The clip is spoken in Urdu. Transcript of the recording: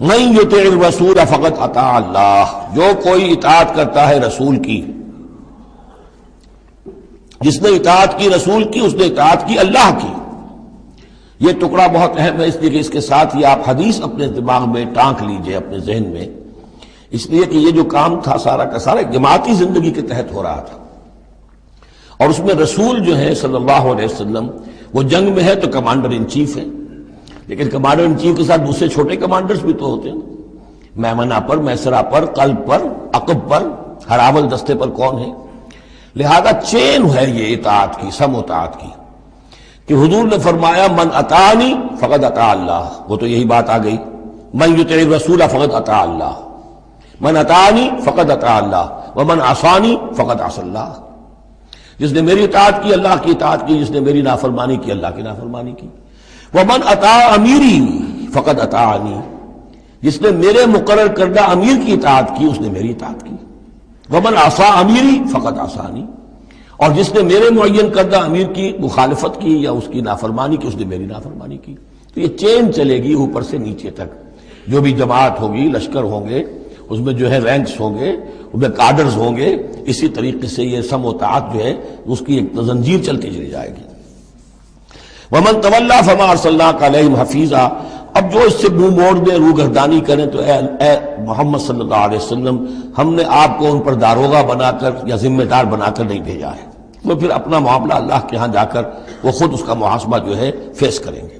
من یطع الرسول فقد اطاع اللہ، جو کوئی اطاعت کرتا ہے رسول کی، جس نے اطاعت کی رسول کی اس نے اطاعت کی اللہ کی۔ یہ ٹکڑا بہت اہم ہے، اس لیے کہ اس کے ساتھ ہی آپ حدیث اپنے دماغ میں ٹانک لیجئے، اپنے ذہن میں، اس لیے کہ یہ جو کام تھا سارا کا سارا جماعتی زندگی کے تحت ہو رہا تھا، اور اس میں رسول جو ہے صلی اللہ علیہ وسلم وہ جنگ میں ہے تو کمانڈر ان چیف ہے، لیکن کمانڈر ان چیف کے ساتھ دوسرے چھوٹے کمانڈرز بھی تو ہوتے ہیں، میمنہ پر، میسرہ پر، قلب پر، عقب پر، ہراول دستے پر کون ہے؟ لہذا چین ہے یہ اطاعت کی، سم اطاعت کی، کہ حضور نے فرمایا من اطاعنی فقد اطاع اللہ، وہ تو یہی بات آ گئی، من یطع الرسول فقد اطاع اللہ، من اطاعنی فقد اطاع اللہ ومن عصانی فقد عصى اللہ، جس نے میری اطاعت کی اللہ کی اطاعت کی، جس نے میری نافرمانی کی اللہ کی نافرمانی کی، ومن اطاع امیری فقد اطاعنی، جس نے میرے مقرر کردہ امیر کی اطاعت کی اس نے میری اطاعت کی، ومن عصى امیری فقد عصانی، اور جس نے میرے معین کردہ امیر کی مخالفت کی یا اس کی نافرمانی کی اس نے میری نافرمانی کی۔ تو یہ چین چلے گی اوپر سے نیچے تک، جو بھی جماعت ہوگی، لشکر ہوں گے، اس میں جو ہے رینکس ہوں گے، اس میں کارڈرز ہوں گے، اسی طریقے سے یہ سم و طاعت جو ہے اس کی ایک زنجیر چلتی چلی جائے گی۔ ومن تولیٰ فما ارسلناک علیہم حفیظا، اب جو اس سے منہ موڑ دیں، روگردانی کریں، تو اے محمد صلی اللہ علیہ وسلم، ہم نے آپ کو ان پر داروغہ بنا کر یا ذمہ دار بنا کر نہیں بھیجا ہے، تو پھر اپنا معاملہ اللہ کے ہاں جا کر وہ خود اس کا محاسبہ جو ہے فیس کریں گے۔